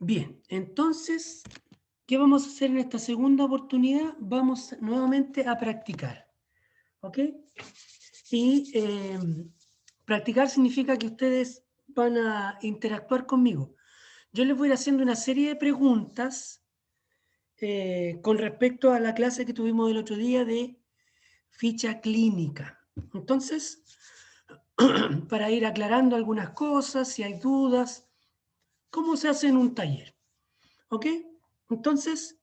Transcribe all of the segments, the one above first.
Bien, entonces, ¿qué vamos a hacer en esta segunda oportunidad? Vamos nuevamente a practicar, ¿ok? Y practicar significa que ustedes van a interactuar conmigo. Yo les voy a ir haciendo una serie de preguntas con respecto a la clase que tuvimos el otro día de ficha clínica. Entonces, para ir aclarando algunas cosas, si hay dudas, ¿cómo se hace en un taller? ¿Ok? Entonces,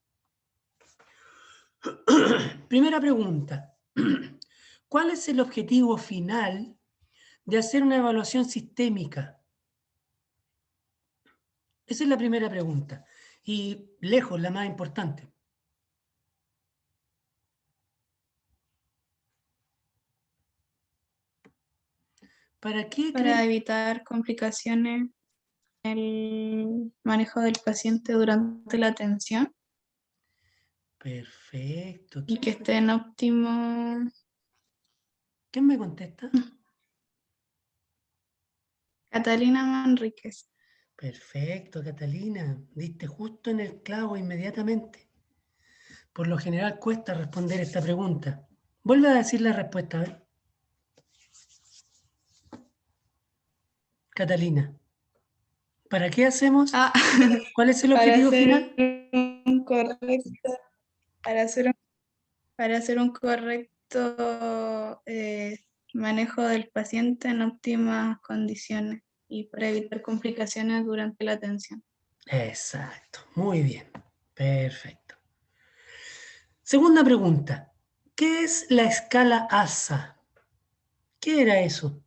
primera pregunta. ¿Cuál es el objetivo final de hacer una evaluación sistémica? Esa es la primera pregunta. Y lejos, la más importante. ¿Para qué Para creen? evitar complicaciones en el manejo del paciente durante la atención Perfecto. y que esté en óptimo. ¿Quién me contesta? Catalina Manríquez. Perfecto, Catalina. Diste justo en el clavo inmediatamente. Por lo general cuesta responder esta pregunta. Vuelve a decir la respuesta, a ver. Catalina. ¿Para qué hacemos? Ah, ¿Cuál es el para objetivo hacer final? un correcto, para hacer, para hacer un correcto manejo del paciente en óptimas condiciones y para evitar complicaciones durante la atención. Exacto, muy bien, perfecto. Segunda pregunta, ¿qué es la escala ASA? ¿Qué era eso?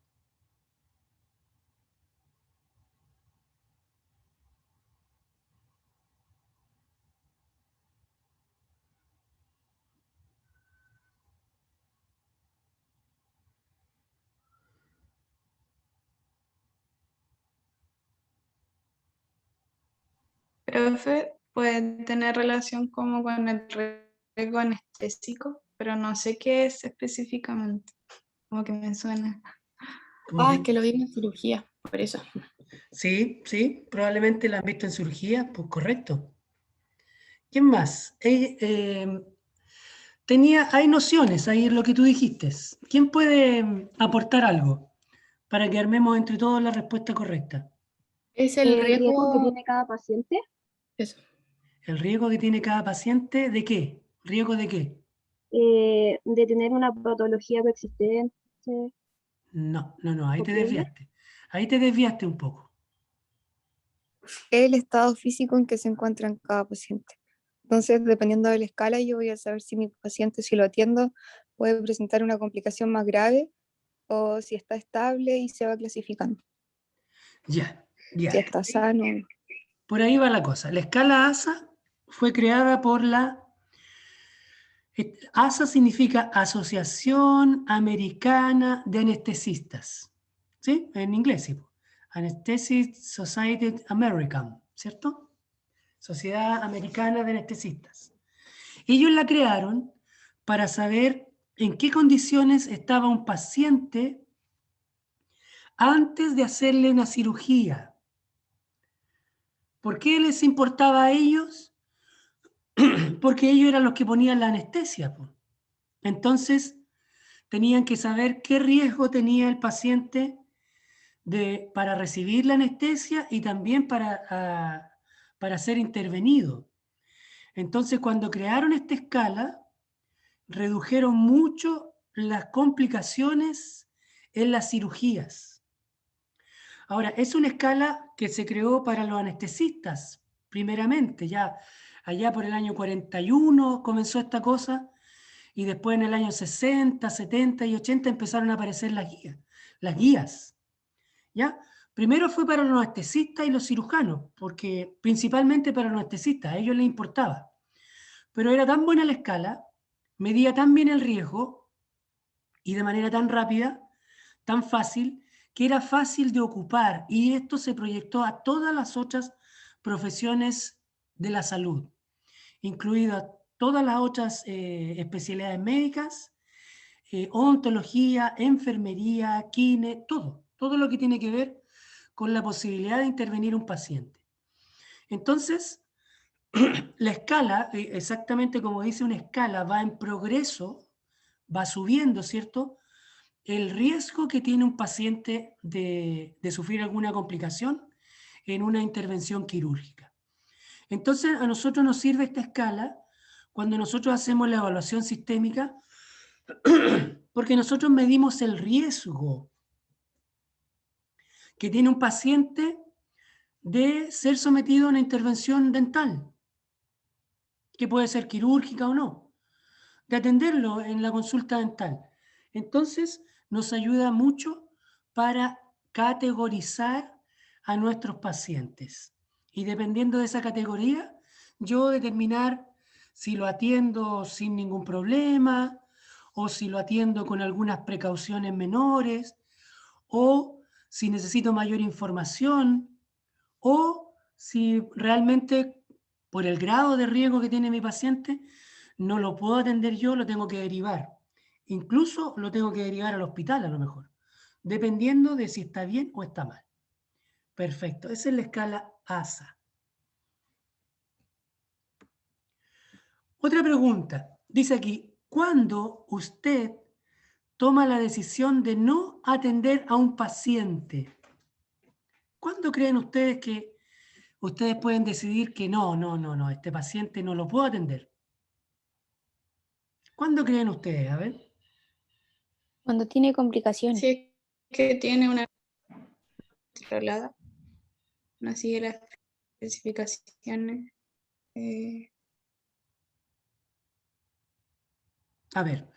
Profe, puede tener relación como con el riesgo anestésico, pero no sé qué es específicamente, como que me suena. Como Ah, que, es que lo vimos en cirugía, por eso. sí, sí, probablemente la han visto en cirugía, pues correcto. ¿Quién más? Hay nociones ahí en lo que tú dijiste. ¿Quién puede aportar algo para que armemos entre todos la respuesta correcta? Es el El riesgo que riesgo, tiene cada paciente, eso. ¿El riesgo que tiene cada paciente de qué? ¿Riesgo de qué? de tener una patología preexistente No, no, no, ahí o te previa. desviaste. Ahí te desviaste un poco. El estado físico en que se encuentra en cada paciente. Entonces, dependiendo de la escala, yo voy a saber si mi paciente, si lo atiendo, puede presentar una complicación más grave o si está estable y se va clasificando. Ya, Si ya. está sano. Por ahí va la cosa. La escala ASA fue creada por la... ASA significa Asociación Americana de Anestesistas. ¿Sí? En inglés, sí. Anesthetic Society American, ¿cierto? Sociedad Americana de Anestesistas. Ellos la crearon para saber en qué condiciones estaba un paciente antes de hacerle una cirugía. ¿Por qué les importaba a ellos? Porque ellos eran los que ponían la anestesia. Entonces, tenían que saber qué riesgo tenía el paciente para recibir la anestesia y también para ser intervenido. Entonces, cuando crearon esta escala, redujeron mucho las complicaciones en las cirugías. Ahora, es una escala que se creó para los anestesistas, primeramente, ya allá por el año 41 comenzó esta cosa, y después en el año 60, 70 y 80 empezaron a aparecer las guías, ¿ya? Primero fue para los anestesistas y los cirujanos, porque principalmente para los anestesistas, a ellos les importaba. Pero era tan buena la escala, medía tan bien el riesgo y de manera tan rápida, tan fácil, que era fácil de ocupar, y esto se proyectó a todas las otras profesiones de la salud, incluidas todas las otras especialidades médicas, odontología, enfermería, kine, todo lo que tiene que ver con la posibilidad de intervenir un paciente. Entonces, la escala, exactamente como dice una escala, va en progreso, va subiendo, ¿cierto? El riesgo que tiene un paciente de sufrir alguna complicación en una intervención quirúrgica. Entonces, a nosotros nos sirve esta escala cuando nosotros hacemos la evaluación sistémica, porque nosotros medimos el riesgo que tiene un paciente de ser sometido a una intervención dental, que puede ser quirúrgica o no, de atenderlo en la consulta dental. Entonces, nos ayuda mucho para categorizar a nuestros pacientes. Y dependiendo de esa categoría, yo determinar si lo atiendo sin ningún problema, o si lo atiendo con algunas precauciones menores, o si necesito mayor información, o si realmente por el grado de riesgo que tiene mi paciente, no lo puedo atender yo, lo tengo que derivar. Incluso lo tengo que derivar al hospital a lo mejor, dependiendo de si está bien o está mal. Perfecto, esa es la escala ASA. Otra pregunta, dice aquí, ¿cuándo usted toma la decisión de no atender a un paciente? ¿Cuándo creen ustedes que ustedes pueden decidir que no, este paciente no lo puedo atender? ¿Cuándo creen ustedes? A ver. Cuando tiene complicaciones. Si es que tiene una controlada, no sigue las especificaciones. A ver,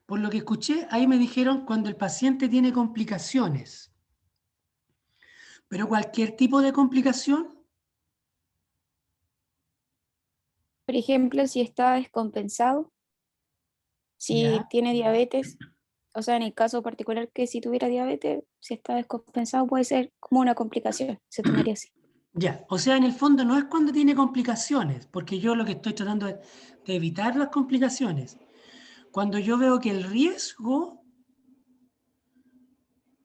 por lo que escuché, ahí me dijeron cuando el paciente tiene complicaciones. Pero cualquier tipo de complicación. Por ejemplo, si está descompensado, si Ya. tiene diabetes, o sea, en el caso particular que si tuviera diabetes, si está descompensado puede ser como una complicación, se tomaría así. Ya, o sea, en el fondo no es cuando tiene complicaciones, porque yo lo que estoy tratando es de evitar las complicaciones. Cuando yo veo que el riesgo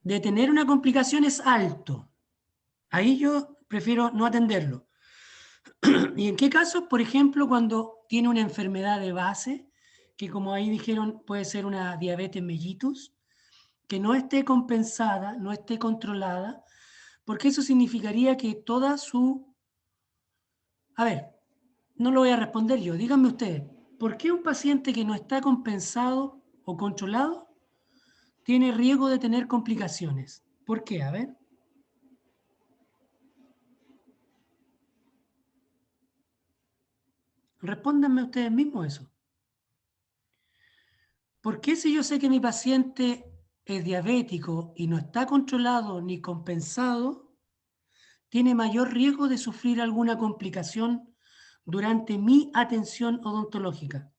de tener una complicación es alto, ahí yo prefiero no atenderlo. ¿Y en qué casos? Por ejemplo, cuando tiene una enfermedad de base, que como ahí dijeron puede ser una diabetes mellitus, que no esté compensada, no esté controlada, porque eso significaría que toda su... A ver, no lo voy a responder yo, díganme ustedes, ¿por qué un paciente que no está compensado o controlado tiene riesgo de tener complicaciones? ¿Por qué? A ver. Respóndanme ustedes mismos eso. ¿Por qué si yo sé que mi paciente es diabético y no está controlado ni compensado, tiene mayor riesgo de sufrir alguna complicación durante mi atención odontológica?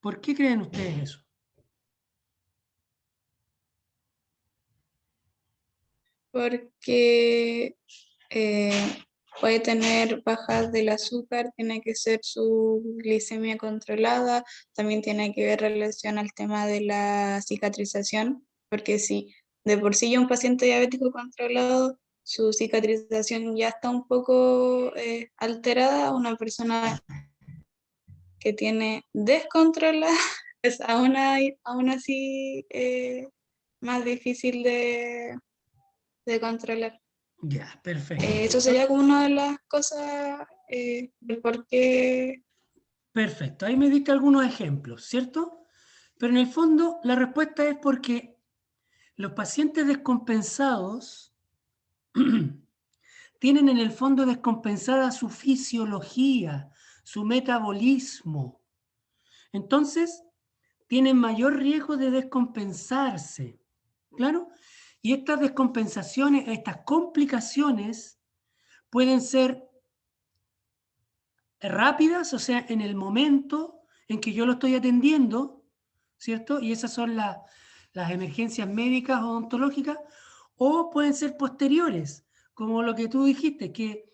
¿Por qué creen ustedes eso? Porque puede tener bajas del azúcar, tiene que ser su glicemia controlada, también tiene que ver relación al tema de la cicatrización, porque si de por sí ya un paciente diabético controlado, su cicatrización ya está un poco alterada, una persona que tiene descontrolada es aún así más difícil de controlar. Ya, perfecto. Eso sería como una de las cosas de por qué. Perfecto. Ahí me diste algunos ejemplos, ¿cierto? Pero en el fondo la respuesta es porque los pacientes descompensados tienen en el fondo descompensada su fisiología, su metabolismo. Entonces, tienen mayor riesgo de descompensarse. ¿Claro? Y estas descompensaciones, estas complicaciones pueden ser rápidas, o sea, en el momento en que yo lo estoy atendiendo, ¿cierto? Y esas son las emergencias médicas o odontológicas, o pueden ser posteriores, como lo que tú dijiste, que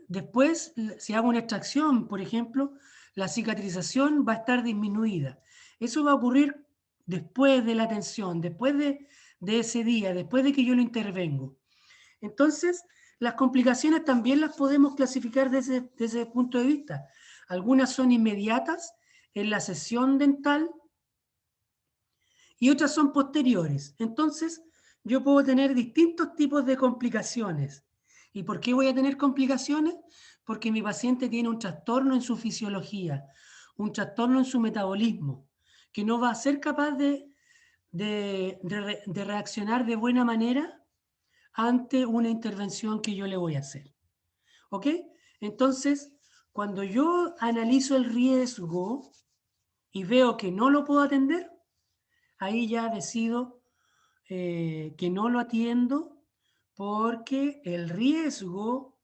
después, si hago una extracción, por ejemplo, la cicatrización va a estar disminuida. Eso va a ocurrir después de la atención, después de ese día, después de que yo lo intervengo. Entonces, las complicaciones también las podemos clasificar desde ese punto de vista. Algunas son inmediatas en la sesión dental y otras son posteriores. Entonces, yo puedo tener distintos tipos de complicaciones. ¿Y por qué voy a tener complicaciones? Porque mi paciente tiene un trastorno en su fisiología, un trastorno en su metabolismo, que no va a ser capaz de reaccionar de buena manera ante una intervención que yo le voy a hacer. ¿Ok? Entonces, cuando yo analizo el riesgo y veo que no lo puedo atender, ahí ya decido que no lo atiendo porque el riesgo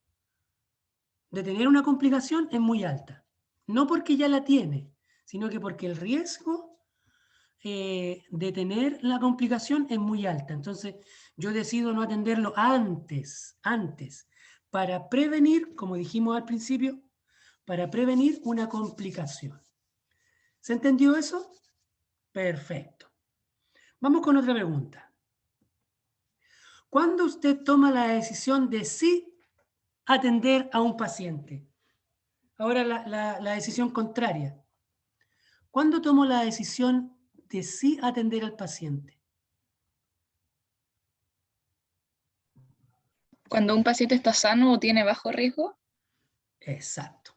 de tener una complicación es muy alta. No porque ya la tiene, sino que porque el riesgo de tener la complicación es muy alta. Entonces, yo decido no atenderlo antes, para prevenir, como dijimos al principio, para prevenir una complicación. ¿Se entendió eso? Perfecto. Vamos con otra pregunta. ¿Cuándo usted toma la decisión de sí atender a un paciente? Ahora la decisión contraria. ¿Cuándo tomo la decisión de sí atender al paciente? Cuando un paciente está sano o tiene bajo riesgo, Exacto,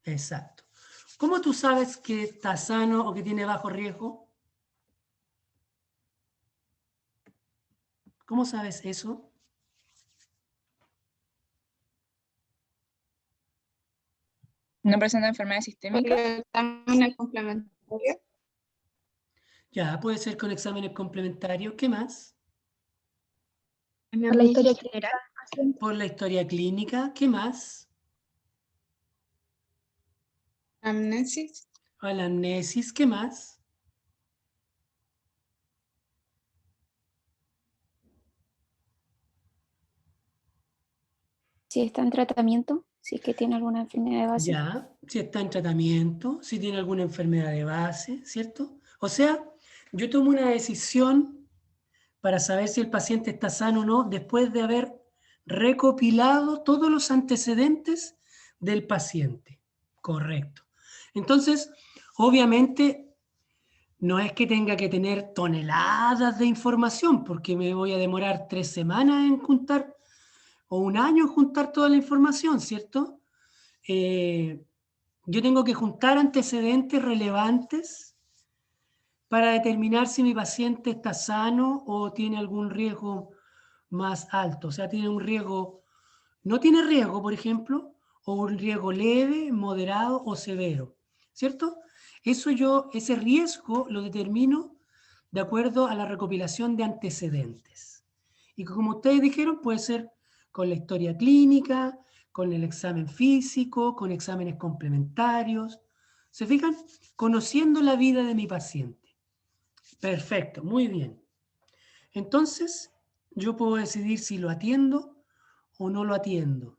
exacto. ¿Cómo tú sabes que está sano o que tiene bajo riesgo? ¿Cómo sabes eso? no presenta enfermedades Por sistémicas, los exámenes complementarios. Ya, puede ser con exámenes complementarios. ¿Qué más? Por la historia general. Por la historia clínica. ¿Qué más? Amnesis. A la amnesis. ¿Qué más? Si está en tratamiento, si es que tiene alguna enfermedad de base. Ya, si está en tratamiento, si tiene alguna enfermedad de base, ¿cierto? O sea, yo tomo una decisión para saber si el paciente está sano o no después de haber recopilado todos los antecedentes del paciente. Correcto. Entonces, obviamente, no es que tenga que tener toneladas de información, porque me voy a demorar 3 semanas en juntar, o un año en juntar toda la información, ¿cierto? Yo tengo que juntar antecedentes relevantes para determinar si mi paciente está sano o tiene algún riesgo más alto. O sea, tiene un riesgo, no tiene riesgo, por ejemplo, o un riesgo leve, moderado o severo, ¿cierto? Ese riesgo lo determino de acuerdo a la recopilación de antecedentes. Y como ustedes dijeron, puede ser con la historia clínica, con el examen físico, con exámenes complementarios. ¿Se fijan? Conociendo la vida de mi paciente. Perfecto, muy bien. Entonces, yo puedo decidir si lo atiendo o no lo atiendo.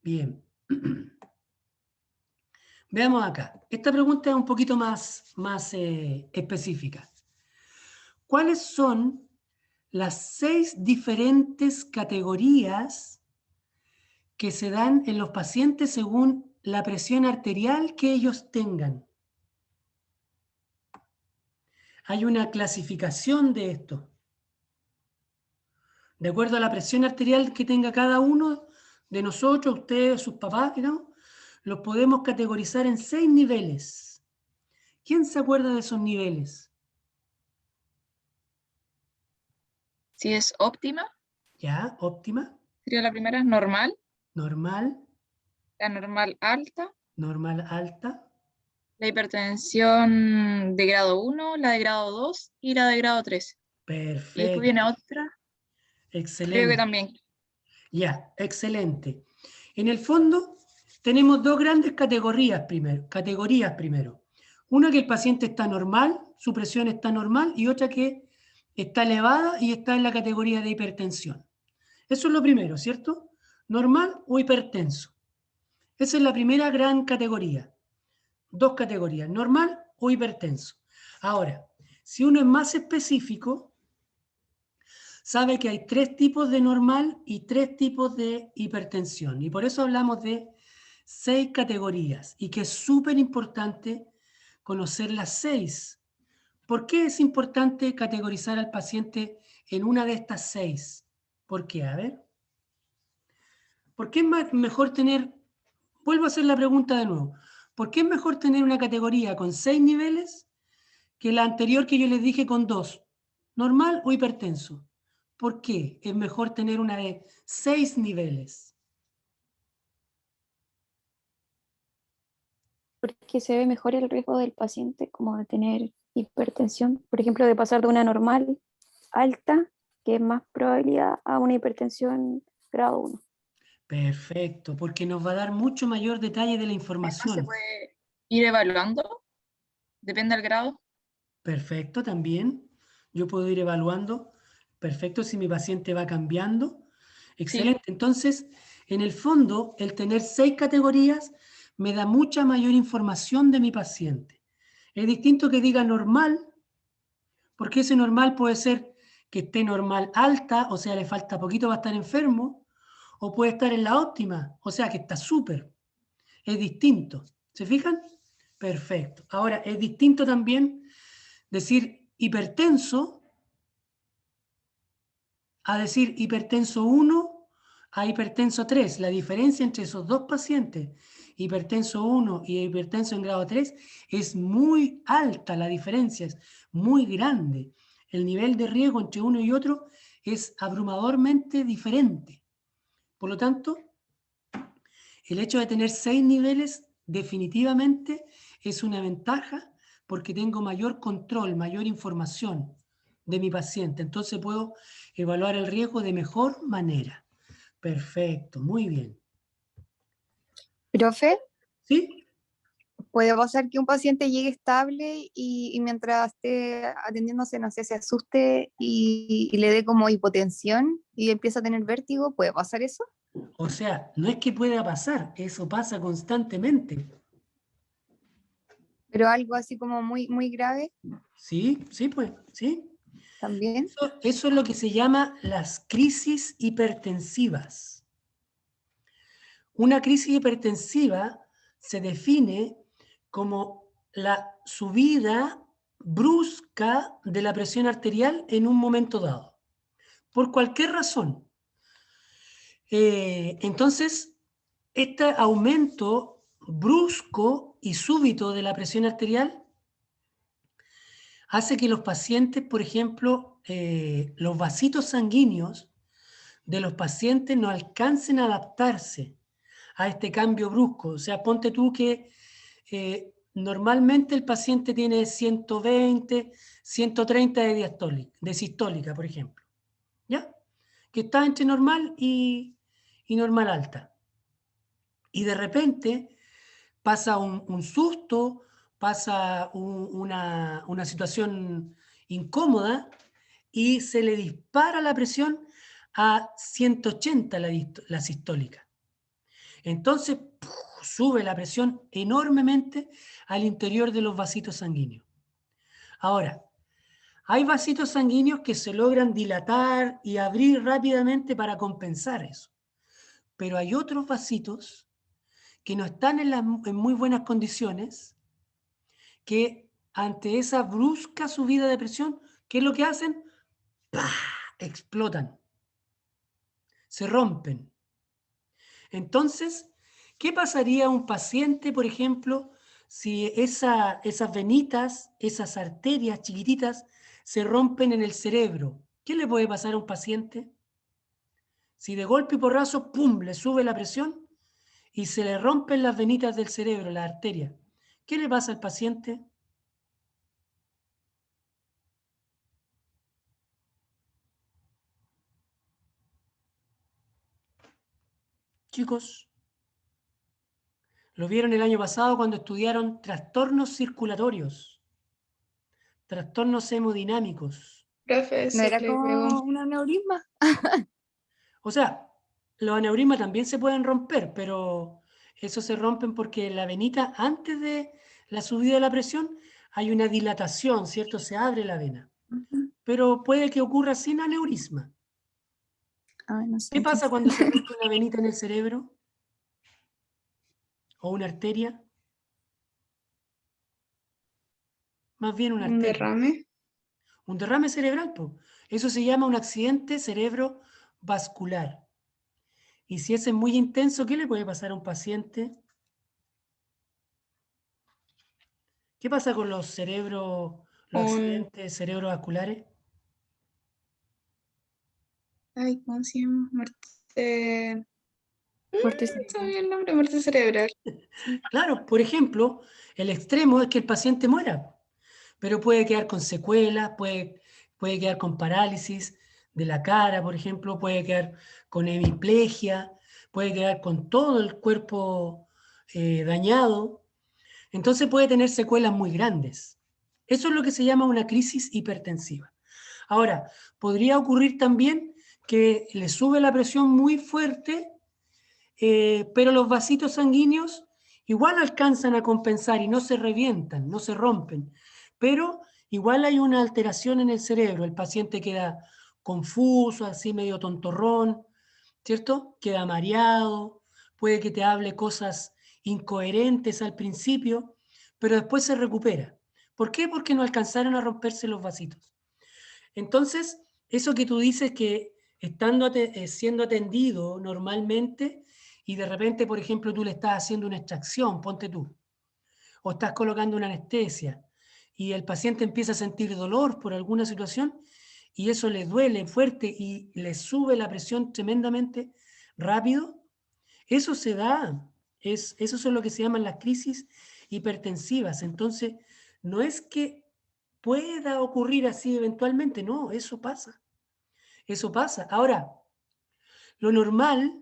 Bien. Veamos acá. Esta pregunta es un poquito más específica. ¿Cuáles son las 6 diferentes categorías que se dan en los pacientes según la presión arterial que ellos tengan? Hay una clasificación de esto. De acuerdo a la presión arterial que tenga cada uno de nosotros, ustedes, sus papás, digamos, los podemos categorizar en 6 niveles. ¿Quién se acuerda de esos niveles? si es óptima, Ya, óptima, sería la primera, normal, normal, la normal alta, normal alta, la hipertensión de grado 1, la de grado 2 y la de grado 3. Y después viene perfecto, otra, creo que excelente. también. Ya, excelente. En el fondo, tenemos 2 grandes categorías primero. Una que el paciente está normal, su presión está normal, y otra que está elevada y está en la categoría de hipertensión. Eso es lo primero, ¿cierto? Normal o hipertenso. Esa es la primera gran categoría. 2 categorías, normal o hipertenso. Ahora, si uno es más específico, sabe que hay 3 tipos de normal y 3 tipos de hipertensión. Y por eso hablamos de 6 categorías y que es súper importante conocer las 6. ¿Por qué es importante categorizar al paciente en una de estas 6? ¿Por qué? A ver. ¿Por qué es mejor tener, vuelvo a hacer la pregunta de nuevo, ¿por qué es mejor tener una categoría con 6 niveles que la anterior que yo les dije con 2? ¿Normal o hipertenso? ¿Por qué es mejor tener una de 6 niveles? Porque se ve mejor el riesgo del paciente como de tener hipertensión, por ejemplo, de pasar de una normal alta, que es más probabilidad, a una hipertensión grado 1. Perfecto, porque nos va a dar mucho mayor detalle de la ¿Se información. puede ir evaluando? ¿Depende del grado? Perfecto, también. Yo puedo ir evaluando. Perfecto, si mi paciente va cambiando. Excelente. Entonces, en el fondo, el tener 6 categorías me da mucha mayor información de mi paciente. Es distinto que diga normal, porque ese normal puede ser que esté normal alta, o sea, le falta poquito para estar enfermo, o puede estar en la óptima, o sea, que está súper. Es distinto. ¿Se fijan? Perfecto. Ahora, es distinto también decir hipertenso a decir hipertenso 1 a hipertenso 3. La diferencia entre esos dos pacientes, hipertenso 1 y hipertenso en grado 3, es muy alta. La diferencia es muy grande. El nivel de riesgo entre uno y otro es abrumadormente diferente. Por lo tanto, el hecho de tener 6 niveles definitivamente es una ventaja porque tengo mayor control, mayor información de mi paciente. Entonces puedo evaluar el riesgo de mejor manera. Perfecto, muy bien. Profe, ¿Sí? ¿puede pasar que un paciente llegue estable y mientras esté atendiéndose, no sé, se asuste y le dé como hipotensión y empieza a tener vértigo? ¿Puede pasar eso? O sea, no es que pueda pasar, eso pasa constantemente. Pero algo así como muy, muy grave Sí, sí, pues, sí. también. Eso es lo que se llama las crisis hipertensivas. Una crisis hipertensiva se define como la subida brusca de la presión arterial en un momento dado, por cualquier razón. Entonces, este aumento brusco y súbito de la presión arterial hace que los pacientes, por ejemplo, los vasitos sanguíneos de los pacientes no alcancen a adaptarse a este cambio brusco. O sea, ponte tú que normalmente el paciente tiene 120, 130 de sistólica, por ejemplo, ¿ya? Que está entre normal y normal alta. Y de repente pasa un susto, pasa una situación incómoda y se le dispara la presión a 180 la sistólica. Entonces, sube la presión enormemente al interior de los vasitos sanguíneos. Ahora, hay vasitos sanguíneos que se logran dilatar y abrir rápidamente para compensar eso. Pero hay otros vasitos que no están en muy buenas condiciones, que ante esa brusca subida de presión, ¿qué es lo que hacen? ¡Pah! Explotan, se rompen. Entonces, ¿qué pasaría a un paciente, por ejemplo, si esas venitas, esas arterias chiquititas, se rompen en el cerebro? ¿Qué le puede pasar a un paciente? Si de golpe y porrazo, ¡pum!, le sube la presión y se le rompen las venitas del cerebro, la arteria. ¿Qué le pasa al paciente? Chicos, lo vieron el año pasado cuando estudiaron trastornos circulatorios, trastornos hemodinámicos. Profe, ¿No se era le pegó como un aneurisma? O sea, los aneurismas también se pueden romper, pero esos se rompen porque la venita, antes de la subida de la presión, hay una dilatación, ¿cierto? Se abre la vena. Pero puede que ocurra sin aneurisma. Ay, no sé. ¿Qué pasa cuando se rompe una venita en el cerebro? ¿O una arteria? Más bien una Un arteria. derrame. Un derrame cerebral, po. Eso se llama un accidente cerebrovascular. Y si ese es muy intenso, ¿qué le puede pasar a un paciente? ¿Qué pasa con los Un, accidentes cerebrovasculares? ay, ¿cómo se llama? Muerte. Muerte Se me cerebral. olvidó el nombre, muerte cerebral. Claro, por ejemplo, el extremo es que el paciente muera, pero puede quedar con secuelas, puede quedar con parálisis de la cara, por ejemplo, puede quedar con hemiplegia, puede quedar con todo el cuerpo dañado. Entonces puede tener secuelas muy grandes. Eso es lo que se llama una crisis hipertensiva. Ahora, podría ocurrir también que le sube la presión muy fuerte, pero los vasitos sanguíneos igual alcanzan a compensar y no se revientan, no se rompen, pero igual hay una alteración en el cerebro. El paciente queda confuso, así medio tontorrón, ¿cierto? Queda mareado, puede que te hable cosas incoherentes al principio, pero después se recupera. ¿Por qué? Porque no alcanzaron a romperse los vasitos. Entonces, eso que tú dices que estando siendo atendido normalmente y de repente, por ejemplo, tú le estás haciendo una extracción, ponte tú, o estás colocando una anestesia y el paciente empieza a sentir dolor por alguna situación y eso le duele fuerte y le sube la presión tremendamente rápido, eso se da, eso es lo que se llaman las crisis hipertensivas. Entonces, no es que pueda ocurrir así eventualmente, no, eso pasa. Eso pasa. Ahora, lo normal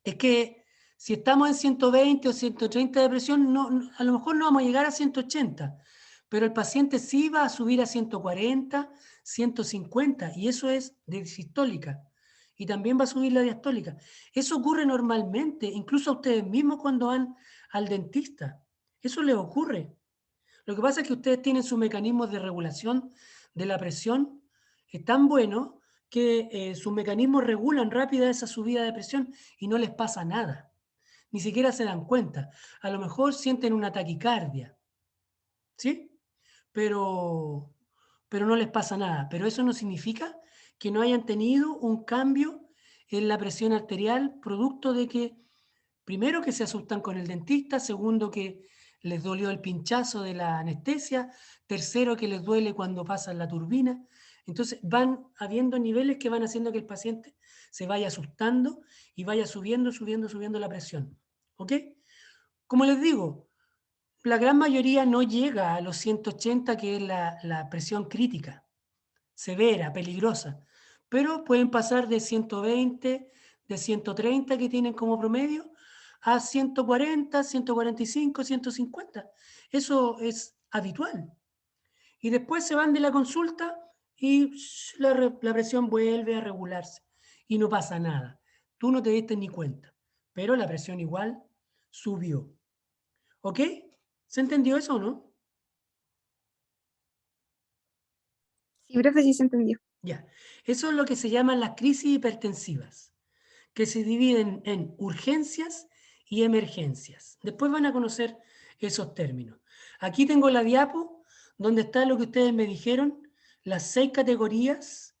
es que si estamos en 120 o 130 de presión, a lo mejor no vamos a llegar a 180, pero el paciente sí va a subir a 140, 150, y eso es de sistólica. Y también va a subir la diastólica. Eso ocurre normalmente, incluso a ustedes mismos cuando van al dentista. Eso les ocurre. Lo que pasa es que ustedes tienen sus mecanismos de regulación de la presión tan buenos que sus mecanismos regulan rápida esa subida de presión y no les pasa nada. Ni siquiera se dan cuenta. A lo mejor sienten una taquicardia, ¿sí? Pero, pero no les pasa nada. Pero eso no significa que no hayan tenido un cambio en la presión arterial producto de que, primero, que se asustan con el dentista, segundo, que les dolió el pinchazo de la anestesia, tercero, que les duele cuando pasan la turbina. Entonces van habiendo niveles que van haciendo que el paciente se vaya asustando y vaya subiendo, subiendo, subiendo la presión. ¿Ok? Como les digo, la gran mayoría no llega a los 180, que es la presión crítica, severa, peligrosa, pero pueden pasar de 120, de 130 que tienen como promedio, a 140, 145, 150. Eso es habitual. Y después se van de la consulta y la presión vuelve a regularse y no pasa nada. Tú no te diste ni cuenta, pero la presión igual subió. ¿Ok? ¿Se entendió eso o no? Sí, profe, sí se entendió. Ya. Eso es lo que se llaman las crisis hipertensivas, que se dividen en urgencias y emergencias. Después van a conocer esos términos. Aquí tengo la diapo donde está lo que ustedes me dijeron, las 6 categorías,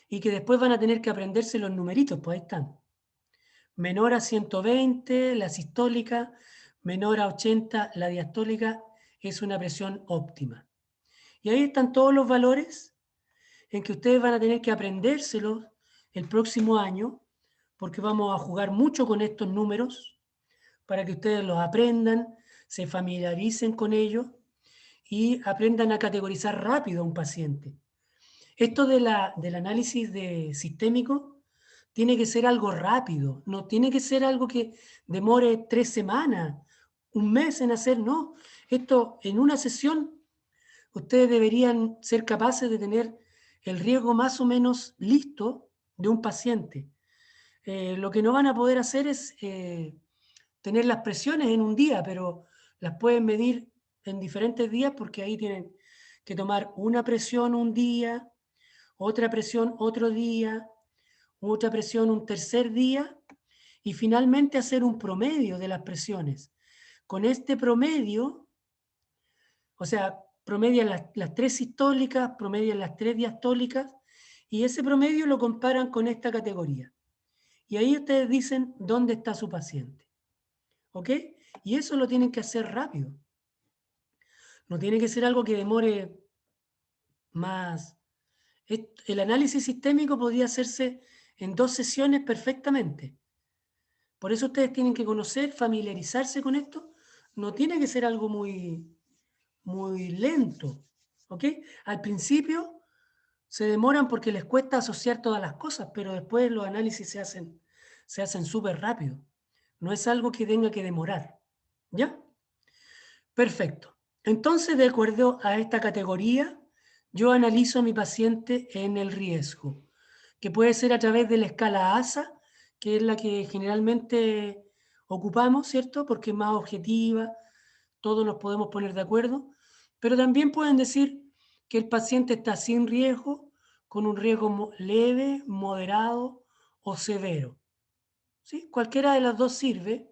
y que después van a tener que aprenderse los numeritos, pues ahí están. Menor a 120, la sistólica; menor a 80, la diastólica, es una presión óptima. Y ahí están todos los valores en que ustedes van a tener que aprendérselos el próximo año, porque vamos a jugar mucho con estos números para que ustedes los aprendan, se familiaricen con ellos y aprendan a categorizar rápido a un paciente. Esto del análisis sistémico tiene que ser algo rápido, no tiene que ser algo que demore 3 semanas, un mes en hacer, no. Esto en una sesión ustedes deberían ser capaces de tener el riesgo más o menos listo de un paciente. Lo que no van a poder hacer es tener las presiones en un día, pero las pueden medir en diferentes días porque ahí tienen que tomar una presión un día, otra presión otro día, otra presión un tercer día y finalmente hacer un promedio de las presiones. Con este promedio, o sea, promedian las 3 sistólicas, promedian las 3 diastólicas y ese promedio lo comparan con esta categoría. Y ahí ustedes dicen dónde está su paciente. ¿Ok? Y eso lo tienen que hacer rápido. No tiene que ser algo que demore más. El análisis sistémico podría hacerse en 2 sesiones perfectamente. Por eso ustedes tienen que conocer, familiarizarse con esto. No tiene que ser algo muy lento. ¿Ok? Al principio se demoran porque les cuesta asociar todas las cosas, pero después los análisis se hacen súper rápido. No es algo que tenga que demorar. ¿Ya? Perfecto. Entonces, de acuerdo a esta categoría, yo analizo a mi paciente en el riesgo, que puede ser a través de la escala ASA, que es la que generalmente ocupamos, ¿cierto? Porque es más objetiva, todos nos podemos poner de acuerdo, pero también pueden decir que el paciente está sin riesgo, con un riesgo leve, moderado o severo. ¿Sí? Cualquiera de las dos sirve,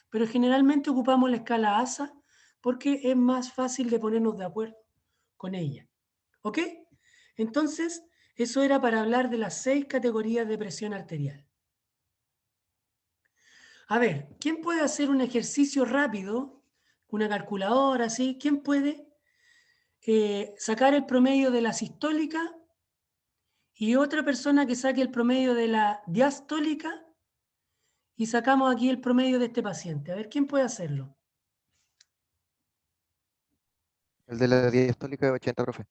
pero generalmente ocupamos la escala ASA porque es más fácil de ponernos de acuerdo con ella. ¿Ok? Entonces, eso era para hablar de las 6 categorías de presión arterial. A ver, ¿quién puede hacer un ejercicio rápido, una calculadora, así? ¿Quién puede sacar el promedio de la sistólica y otra persona que saque el promedio de la diastólica y sacamos aquí el promedio de este paciente? A ver, ¿quién puede hacerlo? El de la diastólica es 80, profe.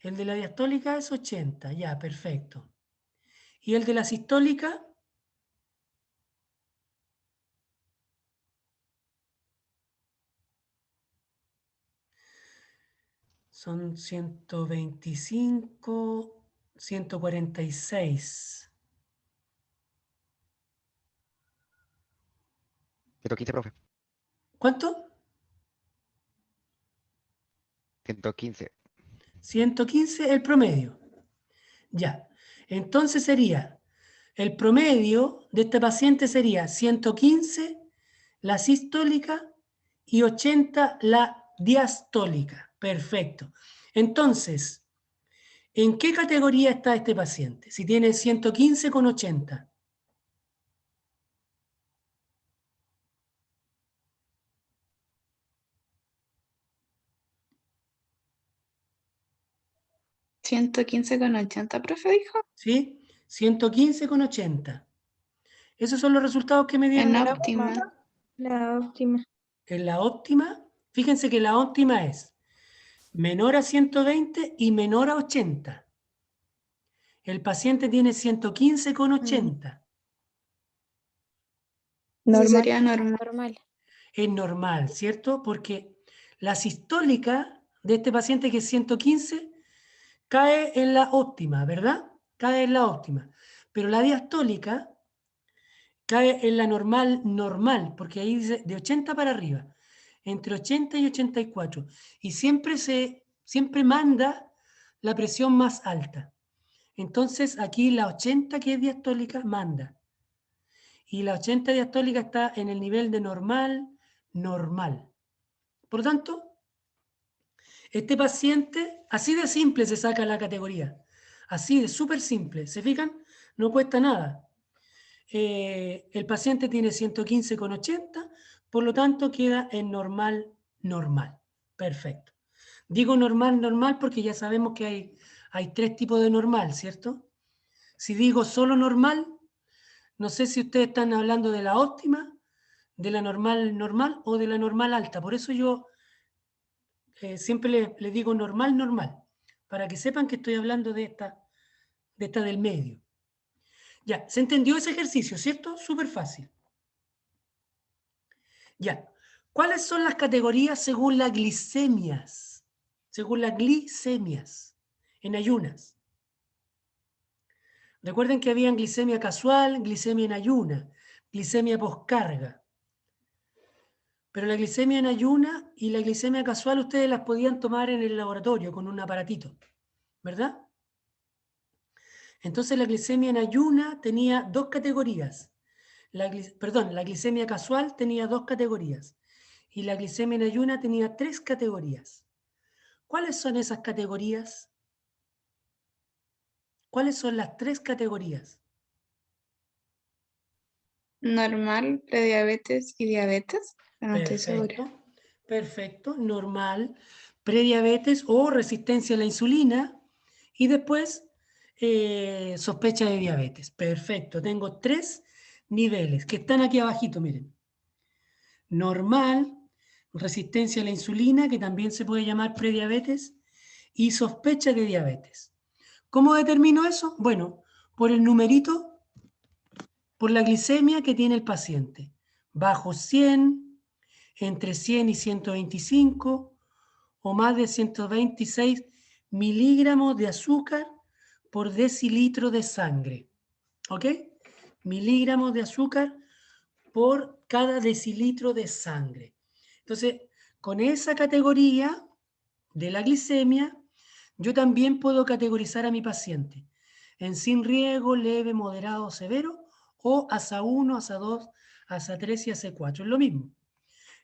El de la diastólica es 80, ya, perfecto. ¿Y el de la sistólica? Son 125, 146. 115, profe. ¿Cuánto? 115. 115 el promedio. Ya. Entonces sería, el promedio de este paciente sería 115 la sistólica y 80 la diastólica. Perfecto. Entonces, ¿en qué categoría está este paciente? Si tiene 115 con 80. ¿115,80, profe, dijo? ¿Sí? 115 con 80. Esos son los resultados que me dieron En en óptima. La óptima. la óptima. Fíjense que la óptima es menor a 120 y menor a 80. El paciente tiene 115 con 80. Eso Normal. sería normal. Normal. Es normal, ¿cierto? Porque la sistólica de este paciente que es 115 cae en la óptima, ¿verdad? Cae en la óptima. Pero la diastólica cae en la normal, porque ahí dice de 80 para arriba, entre 80 y 84. Y siempre manda la presión más alta. Entonces aquí la 80 que es diastólica manda. Y la 80 diastólica está en el nivel de normal. Por lo tanto, este paciente, así de simple se saca la categoría. Así de súper simple. ¿Se fijan? No cuesta nada. El paciente tiene 115,80, por lo tanto queda en normal. Perfecto. Digo normal porque ya sabemos que hay 3 tipos de normal, ¿cierto? Si digo solo normal, no sé si ustedes están hablando de la óptima, de la normal o de la normal alta. Por eso yo siempre le digo normal, para que sepan que estoy hablando de esta del medio. Ya, ¿se entendió ese ejercicio, cierto? Súper fácil. Ya, ¿cuáles son las categorías según las glicemias? Según las glicemias en ayunas. Recuerden que había glicemia casual, glicemia en ayuna, glicemia poscarga. Pero la glicemia en ayuna y la glicemia casual ustedes las podían tomar en el laboratorio con un aparatito, ¿verdad? Entonces la glicemia en ayuna tenía dos categorías. La glicemia casual tenía dos categorías. Y la glicemia en ayuna tenía tres categorías. ¿Cuáles son esas categorías? ¿Cuáles son las tres categorías? Normal, prediabetes y diabetes. No estoy segura. Perfecto, perfecto, normal, prediabetes o resistencia a la insulina y después sospecha de diabetes. Perfecto, tengo tres niveles que están aquí abajito, miren. Normal, resistencia a la insulina, que también se puede llamar prediabetes, y sospecha de diabetes. ¿Cómo determino eso? Bueno, por el numerito, por la glicemia que tiene el paciente. Bajo 100, entre 100 y 125, o más de 126 miligramos de azúcar por decilitro de sangre. ¿Ok? Miligramos de azúcar por cada decilitro de sangre. Entonces, con esa categoría de la glicemia, yo también puedo categorizar a mi paciente en sin riesgo, leve, moderado, severo, o ASA 1, ASA 2, ASA 3 y ASA 4. Es lo mismo.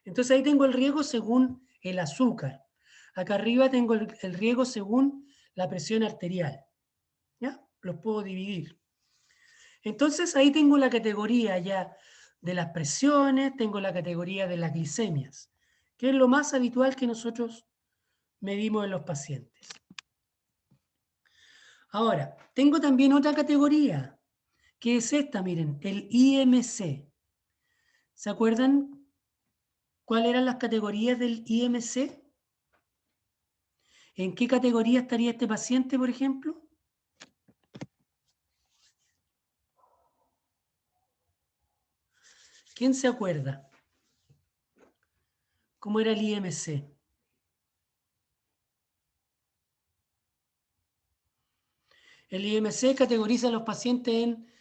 Entonces ahí tengo el riesgo según el azúcar. Acá arriba tengo el riesgo según la presión arterial. ¿Ya? Los puedo dividir. Entonces ahí tengo la categoría ya de las presiones, tengo la categoría de las glicemias, que es lo más habitual que nosotros medimos en los pacientes. Ahora, tengo también otra categoría, que es esta, miren, el IMC. ¿Se acuerdan cuáles eran las categorías del IMC? ¿En qué categoría estaría este paciente, por ejemplo? ¿Quién se acuerda? ¿Cómo era el IMC? El IMC categoriza a los pacientes en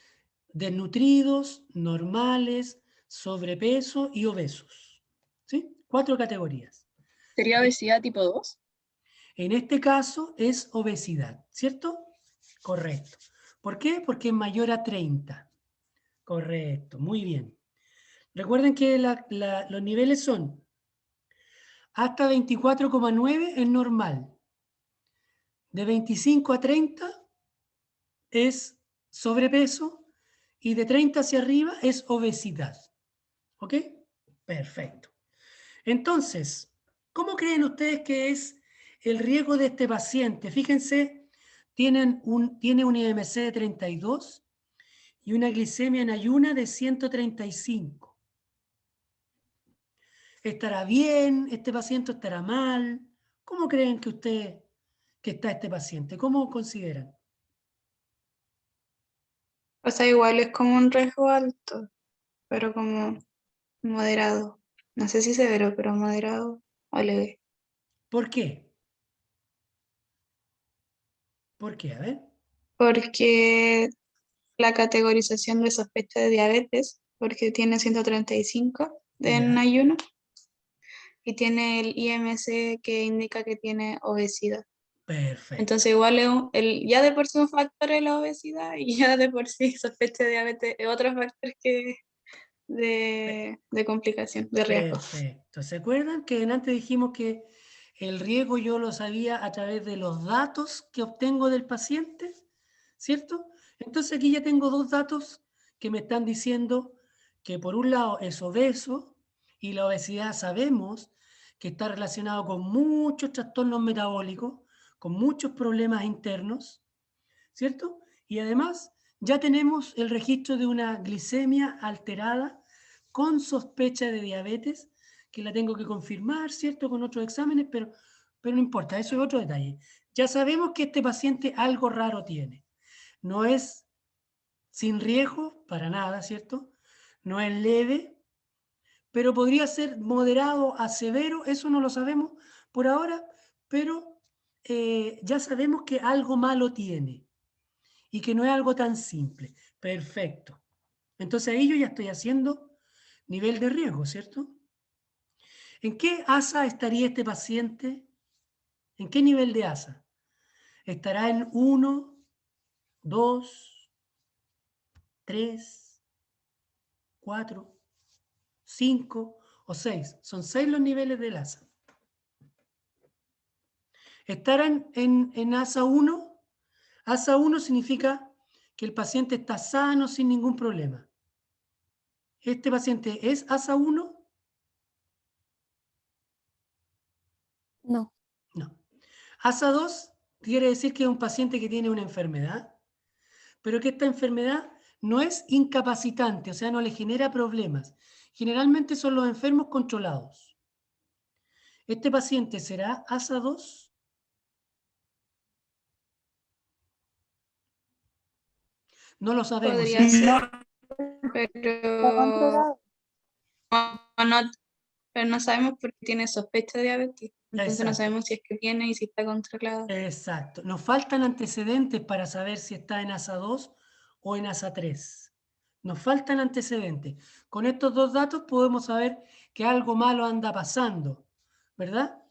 desnutridos, normales, sobrepeso y obesos. ¿Sí? 4 categorías. ¿Sería obesidad tipo 2? En este caso es obesidad, ¿cierto? Correcto. ¿Por qué? Porque es mayor a 30. Correcto, muy bien. Recuerden que los niveles son hasta 24,9 es normal. De 25 a 30 es sobrepeso y de 30 hacia arriba es obesidad. ¿Ok? Perfecto. Entonces, ¿cómo creen ustedes que es el riesgo de este paciente? Fíjense, tiene un IMC de 32 y una glicemia en ayuna de 135. ¿Estará bien? ¿Este paciente estará mal? ¿Cómo creen que está este paciente? ¿Cómo consideran? O sea, igual es como un riesgo alto, pero como moderado. No sé si severo, pero moderado o leve. ¿Por qué? ¿Por qué? A ver. Porque la categorización de sospecha de diabetes, porque tiene 135 en Ya, ayuno, y tiene el IMC que indica que tiene obesidad. perfecto. Entonces igual es ya de por sí un factor es la obesidad y ya de por sí sospecha de diabetes es otro factor que de complicación, de riesgo. Perfecto. ¿Se acuerdan que antes dijimos que el riesgo yo lo sabía a través de los datos que obtengo del paciente? ¿Cierto? Entonces aquí ya tengo dos datos que me están diciendo que por un lado es obeso y la obesidad sabemos que está relacionado con muchos trastornos metabólicos, con muchos problemas internos, ¿cierto? Y además ya tenemos el registro de una glicemia alterada con sospecha de diabetes, que la tengo que confirmar, ¿cierto? Con otros exámenes, pero no importa, eso es otro detalle. Ya sabemos que este paciente algo raro tiene. No es sin riesgo, para nada, ¿cierto? No es leve, pero podría ser moderado a severo, eso no lo sabemos por ahora, pero ya sabemos que algo malo tiene y que no es algo tan simple. Perfecto. Entonces ahí yo ya estoy haciendo nivel de riesgo, ¿cierto? ¿En qué ASA estaría este paciente? ¿En qué nivel de ASA? ¿Estará en 1 2, 3, 4, 5 o 6. Son 6 los niveles del ASA. Estar en ASA 1, ASA 1 significa que el paciente está sano sin ningún problema. ¿Este paciente es ASA 1? No, No. ASA 2 quiere decir que es un paciente que tiene una enfermedad, pero que esta enfermedad no es incapacitante, o sea, no le genera problemas. Generalmente son los enfermos controlados. ¿Este paciente será ASA 2? No lo sabemos. Podría ¿Sí? ser, está controlado. no, pero no sabemos porque tiene sospecha de diabetes. Entonces no Exacto. sabemos si es que tiene y si está controlado. Exacto. Nos faltan antecedentes para saber si está en ASA 2 o en ASA 3. Nos faltan antecedentes. Con estos dos datos podemos saber que algo malo anda pasando, ¿verdad?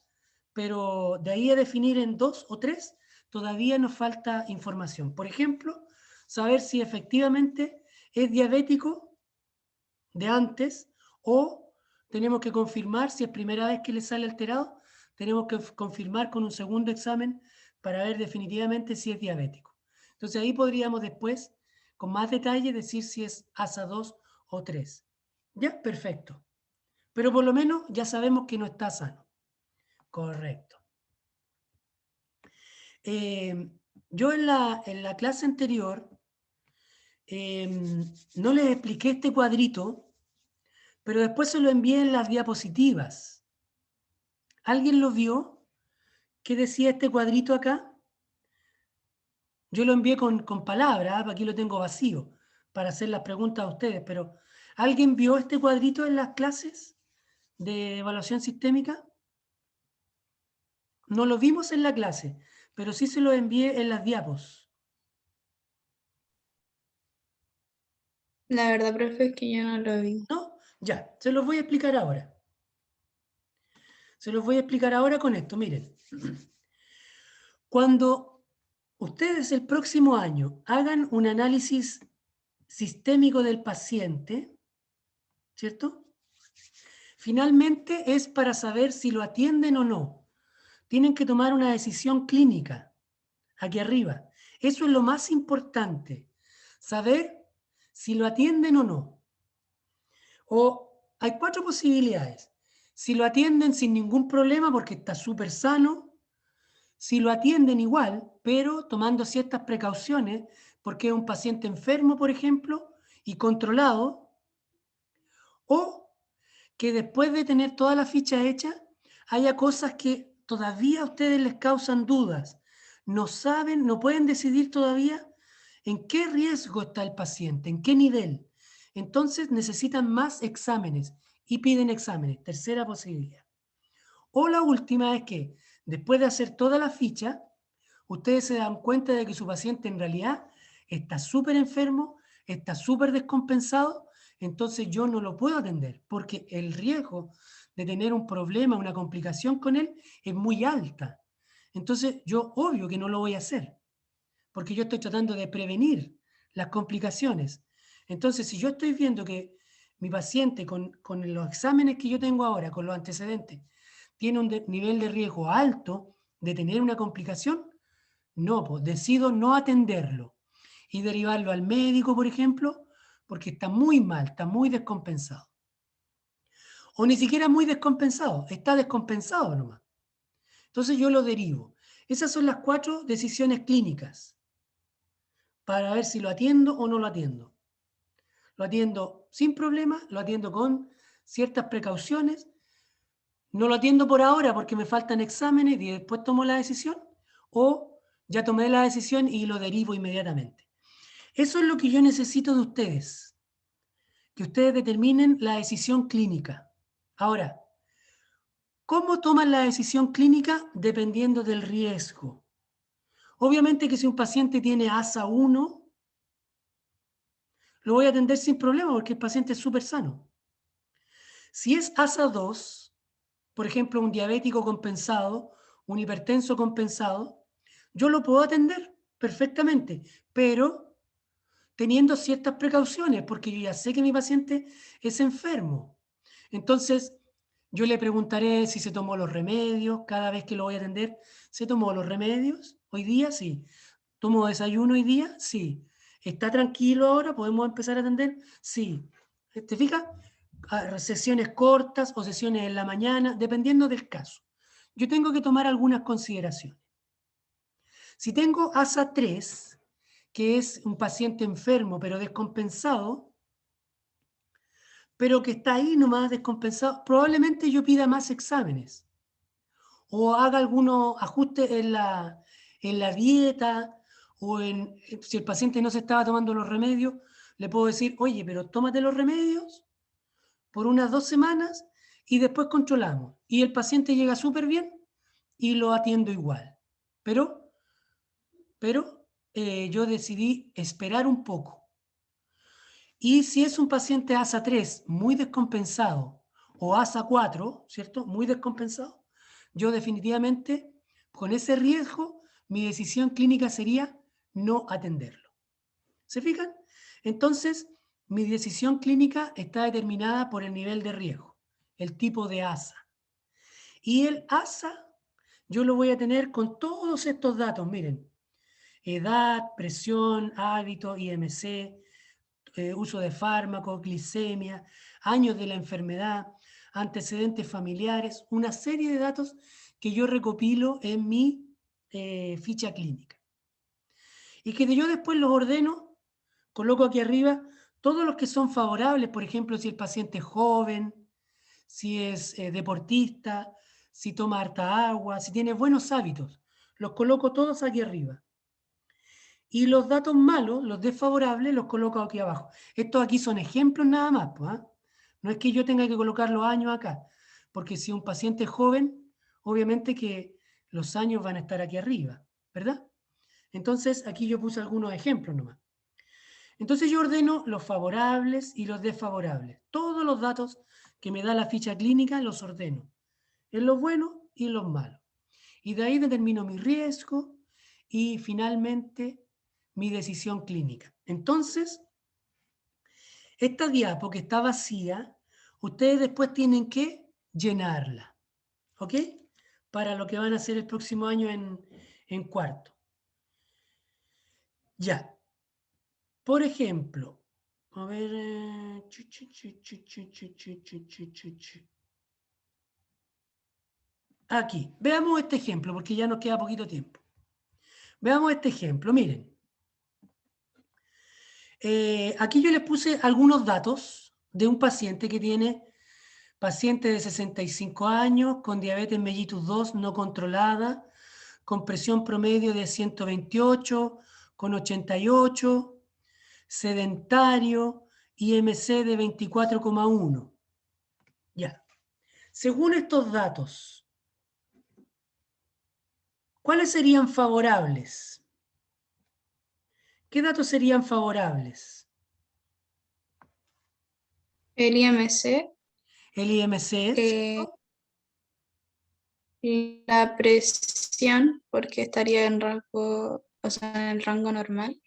Pero de ahí a definir en 2 o 3, todavía nos falta información. Por ejemplo, saber si efectivamente es diabético de antes o tenemos que confirmar si es primera vez que le sale alterado, tenemos que confirmar con un segundo examen para ver definitivamente si es diabético. Entonces ahí podríamos después, con más detalle, decir si es ASA 2 o 3. Ya, perfecto. Pero por lo menos ya sabemos que no está sano. Correcto. Yo en la clase anterior no les expliqué este cuadrito, pero después se lo envié en las diapositivas. ¿Alguien lo vio? ¿Qué decía este cuadrito acá? Yo lo envié con palabras, aquí lo tengo vacío para hacer las preguntas a ustedes, pero ¿alguien vio este cuadrito en las clases de evaluación sistémica? No lo vimos en la clase, pero sí se lo envié en las diapos. La verdad, profe, es que yo no lo vi. ¿No? Ya, se los voy a explicar ahora. Se los voy a explicar ahora con esto, miren. Cuando ustedes el próximo año hagan un análisis sistémico del paciente, ¿cierto? Finalmente es para saber si lo atienden o no. Tienen que tomar una decisión clínica, aquí arriba. Eso es lo más importante, saber si lo atienden o no. O hay 4 posibilidades. Si lo atienden sin ningún problema porque está súper sano, si lo atienden igual, pero tomando ciertas precauciones, porque es un paciente enfermo, por ejemplo, y controlado, o que después de tener toda la ficha hecha, haya cosas que todavía a ustedes les causan dudas. No saben, no pueden decidir todavía en qué riesgo está el paciente, en qué nivel. Entonces necesitan más exámenes y piden exámenes. Tercera posibilidad. O la última es que después de hacer toda la ficha, ustedes se dan cuenta de que su paciente en realidad está súper enfermo, está súper descompensado, entonces yo no lo puedo atender porque el riesgo de tener un problema, una complicación con él es muy alta. Entonces yo obvio que no lo voy a hacer porque yo estoy tratando de prevenir las complicaciones. Entonces si yo estoy viendo que mi paciente con los exámenes que yo tengo ahora, con los antecedentes, tiene un nivel de riesgo alto de tener una complicación, no, pues decido no atenderlo y derivarlo al médico, por ejemplo, porque está muy mal, está muy descompensado. O ni siquiera muy descompensado, está descompensado nomás. Entonces yo lo derivo. Esas son las 4 decisiones clínicas para ver si lo atiendo o no lo atiendo. Lo atiendo sin problema, lo atiendo con ciertas precauciones, no lo atiendo por ahora porque me faltan exámenes y después tomo la decisión, o ya tomé la decisión y lo derivo inmediatamente. Eso es lo que yo necesito de ustedes, que ustedes determinen la decisión clínica. Ahora, ¿cómo toman la decisión clínica? Dependiendo del riesgo. Obviamente que si un paciente tiene ASA 1, lo voy a atender sin problema porque el paciente es súper sano. Si es ASA 2, por ejemplo, un diabético compensado, un hipertenso compensado, yo lo puedo atender perfectamente, pero teniendo ciertas precauciones, porque yo ya sé que mi paciente es enfermo. Entonces, yo le preguntaré si se tomó los remedios, cada vez que lo voy a atender, ¿se tomó los remedios? ¿Hoy día? Sí. ¿Tomó desayuno hoy día? Sí. ¿Está tranquilo ahora? ¿Podemos empezar a atender? Sí. ¿Te fijas? Sesiones cortas o sesiones en la mañana, dependiendo del caso. Yo tengo que tomar algunas consideraciones. Si tengo ASA 3, que es un paciente enfermo pero descompensado, pero que está ahí nomás descompensado, probablemente yo pida más exámenes o haga algunos ajustes en la dieta o si el paciente no se estaba tomando los remedios, le puedo decir, oye, pero tómate los remedios por unas 2 semanas y después controlamos. Y el paciente llega súper bien y lo atiendo igual. Pero yo decidí esperar un poco. Y si es un paciente ASA 3 muy descompensado o ASA 4, ¿cierto? Muy descompensado, yo definitivamente, con ese riesgo, mi decisión clínica sería no atenderlo. ¿Se fijan? Entonces, mi decisión clínica está determinada por el nivel de riesgo, el tipo de ASA. Y el ASA, yo lo voy a tener con todos estos datos, miren, edad, presión, hábito, IMC, uso de fármacos, glicemia, años de la enfermedad, antecedentes familiares, una serie de datos que yo recopilo en mi ficha clínica. Y que yo después los ordeno, coloco aquí arriba todos los que son favorables, por ejemplo, si el paciente es joven, si es deportista, si toma harta agua, si tiene buenos hábitos, los coloco todos aquí arriba. Y los datos malos, los desfavorables, los coloco aquí abajo. Estos aquí son ejemplos nada más, pues, ¿eh? No es que yo tenga que colocar los años acá, porque si un paciente es joven, obviamente que los años van a estar aquí arriba, ¿verdad? Entonces, aquí yo puse algunos ejemplos nomás. Entonces yo ordeno los favorables y los desfavorables. Todos los datos que me da la ficha clínica los ordeno, en los buenos y en los malos. Y de ahí determino mi riesgo y finalmente mi decisión clínica. Entonces, esta diapo que está vacía, ustedes después tienen que llenarla, ¿ok? Para lo que van a hacer el próximo año en cuarto. Ya. Por ejemplo, a ver... Aquí, veamos este ejemplo, porque ya nos queda poquito tiempo. Veamos este ejemplo, miren. Aquí yo les puse algunos datos de un paciente que tiene, paciente de 65 años, con diabetes mellitus 2 no controlada, con presión promedio de 128, con 88, sedentario, IMC de 24,1. Ya. Según estos datos, ¿cuáles serían favorables? ¿Qué datos serían favorables? El IMC, El IMC, la presión, porque estaría en rango, o sea, en el rango normal.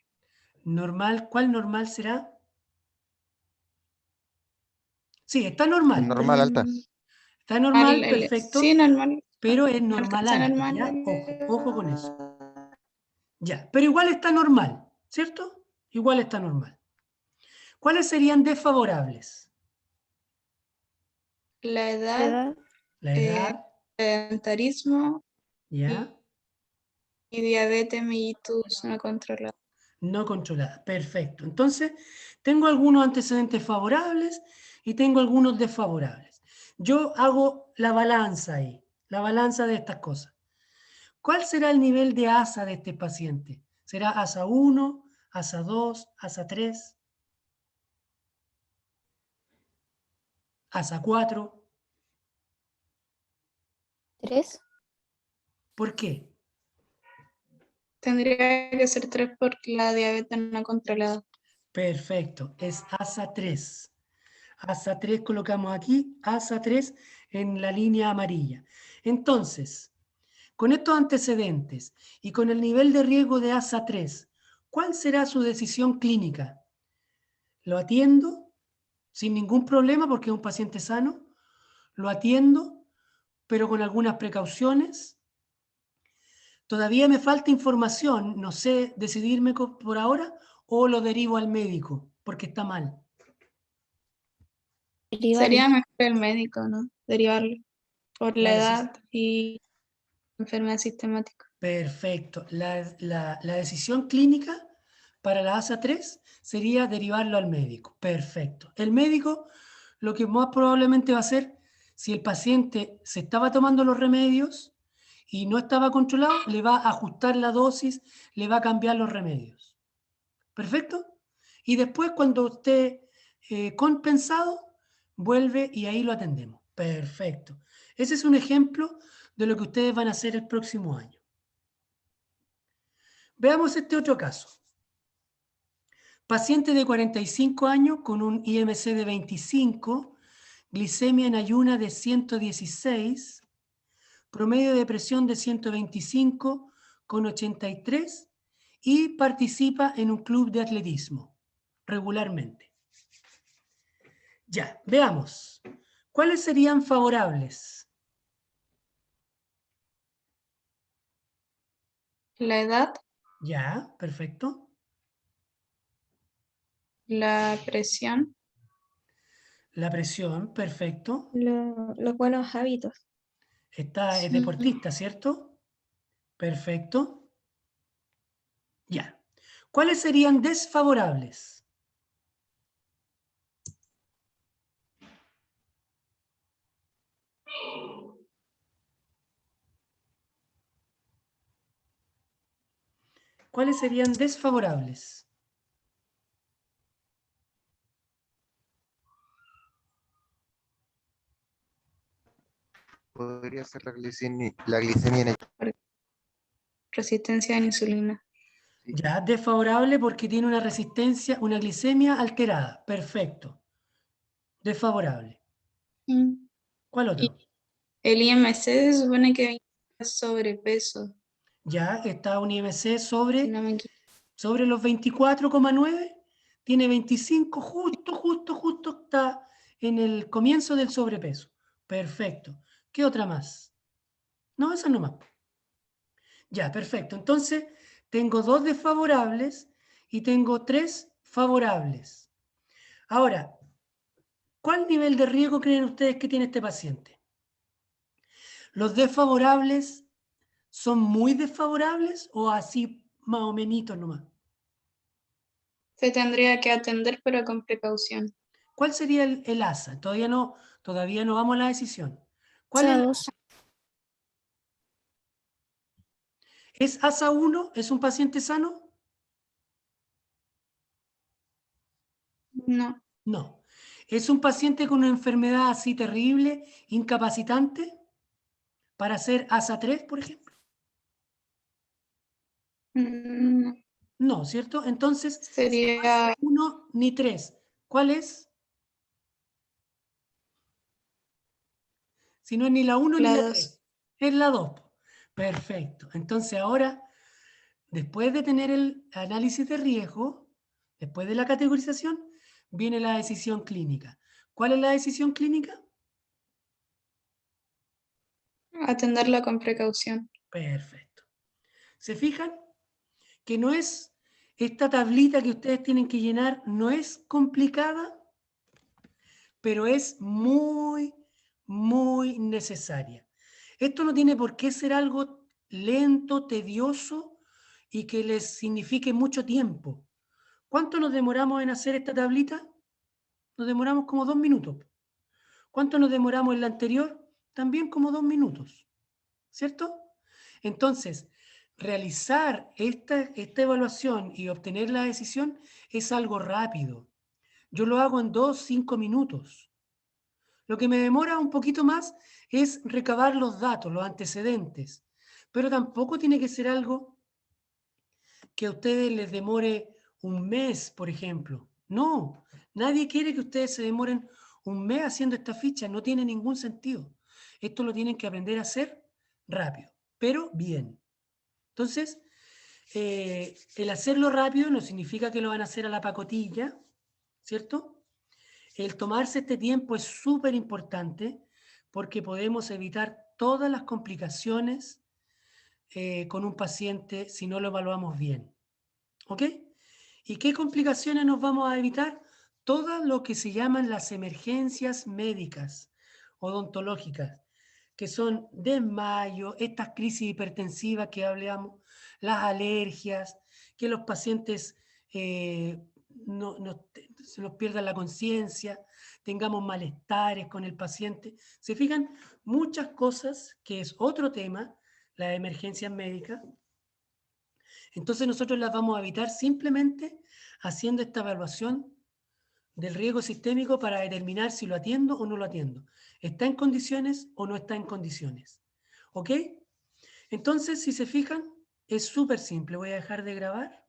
normal. ¿Cuál normal será? Sí, está normal. Normal, alta. Está normal, Sí, perfecto, normal. pero es No normal alcanza alta, normal. ¿ya? Ojo con eso. Ya, pero igual está normal, ¿cierto? Igual está normal. ¿Cuáles serían desfavorables? La edad, edad, La edad, sedentarismo ¿ya? y diabetes mellitus no controlada. No controlada, perfecto. Entonces, tengo algunos antecedentes favorables y tengo algunos desfavorables. Yo hago la balanza ahí, la balanza de estas cosas. ¿Cuál será el nivel de ASA de este paciente? ¿Será ASA 1, ASA 2, ASA 3, ASA 4? 3, ¿Por qué? Tendría que ser 3 por la diabetes no controlada. Perfecto, es ASA 3. ASA 3 colocamos aquí, ASA 3 en la línea amarilla. Entonces, Con estos antecedentes y con el nivel de riesgo de ASA 3, ¿cuál será su decisión clínica? ¿Lo atiendo sin ningún problema porque es un paciente sano? ¿Lo atiendo pero con algunas precauciones? Todavía me falta información, no sé decidirme por ahora o lo derivo al médico porque está mal. Sería mejor el médico, ¿no? Derivarlo por la La edad y enfermedad sistemática. Perfecto. La decisión clínica para la ASA 3 sería derivarlo al médico. Perfecto. El médico lo que más probablemente va a hacer, si el paciente se estaba tomando los remedios y no estaba controlado, le va a ajustar la dosis, le va a cambiar los remedios. ¿Perfecto? Y después, cuando esté compensado, vuelve y ahí lo atendemos. Perfecto. Ese es un ejemplo de lo que ustedes van a hacer el próximo año. Veamos este otro caso. Paciente de 45 años con un IMC de 25, glicemia en ayuna de 116, promedio de presión de 125 con 83 y participa en un club de atletismo regularmente. Ya, veamos. ¿Cuáles serían favorables? La edad, Ya, perfecto. la presión, La presión, perfecto. Los buenos hábitos. Es deportista, ¿cierto? Perfecto. Ya. ¿Cuáles serían desfavorables? ¿Cuáles serían desfavorables? Podría ser la glicemia en resistencia a la insulina. Ya, desfavorable porque tiene una resistencia, una glicemia alterada. Perfecto. Desfavorable. ¿Cuál Y otro? el IMC se supone que es sobrepeso, Ya, está un IMC si no me equivoco. sobre los 24,9. Tiene 25, justo está en el comienzo del sobrepeso. Perfecto. ¿Qué otra más? No, esa no más. Ya, perfecto. Entonces, tengo 2 desfavorables y tengo 3 favorables. Ahora, ¿cuál nivel de riesgo creen ustedes que tiene este paciente? ¿Los desfavorables son muy desfavorables o así más o menos nomás? Se tendría que atender, pero con precaución. ¿Cuál sería el ASA? Todavía no vamos a la decisión. ¿Cuál es? SADOS. ¿Es ASA 1? ¿Es un paciente sano? No, No. ¿Es un paciente con una enfermedad así terrible, incapacitante, para ser ASA 3, por ejemplo? no. No, ¿cierto? Entonces, Sería 1 ni 3. ¿Cuál es? Si no es ni la 1 ni la la 2. 3. Es la 2. Perfecto. Entonces ahora, después de tener el análisis de riesgo, después de la categorización, viene la decisión clínica. ¿Cuál es la decisión clínica? Atenderla con precaución. Perfecto. ¿Se fijan? Que no es esta tablita que ustedes tienen que llenar, no es complicada, pero es muy, muy necesaria. Esto no tiene por qué ser algo lento, tedioso y que les signifique mucho tiempo. ¿Cuánto nos demoramos en hacer esta tablita? Nos demoramos como 2 minutos. ¿Cuánto nos demoramos en la anterior? También como 2 minutos. ¿Cierto? Entonces, realizar esta evaluación y obtener la decisión es algo rápido. Yo lo hago en 2, 5 minutos. Lo que me demora un poquito más es recabar los datos, los antecedentes, pero tampoco tiene que ser algo que a ustedes les demore un mes, por ejemplo. No, nadie quiere que ustedes se demoren un mes haciendo esta ficha, no tiene ningún sentido. Esto lo tienen que aprender a hacer rápido. pero bien. Entonces, el hacerlo rápido no significa que lo van a hacer a la pacotilla, ¿cierto? El tomarse este tiempo es súper importante porque podemos evitar todas las complicaciones con un paciente si no lo evaluamos bien. ¿Ok? ¿Y qué complicaciones nos vamos a evitar? Todo lo que se llaman las emergencias médicas odontológicas, que son desmayo, estas crisis hipertensivas que hablamos, las alergias, que los pacientes se nos pierdan la conciencia, tengamos malestares con el paciente. ¿Se fijan? Muchas cosas, que es otro tema, las emergencias médicas. Entonces nosotros las vamos a evitar simplemente haciendo esta evaluación del riesgo sistémico para determinar si lo atiendo o no lo atiendo. ¿Está en condiciones o no está en condiciones? ¿Ok? Entonces, si se fijan, es súper simple. Voy a dejar de grabar.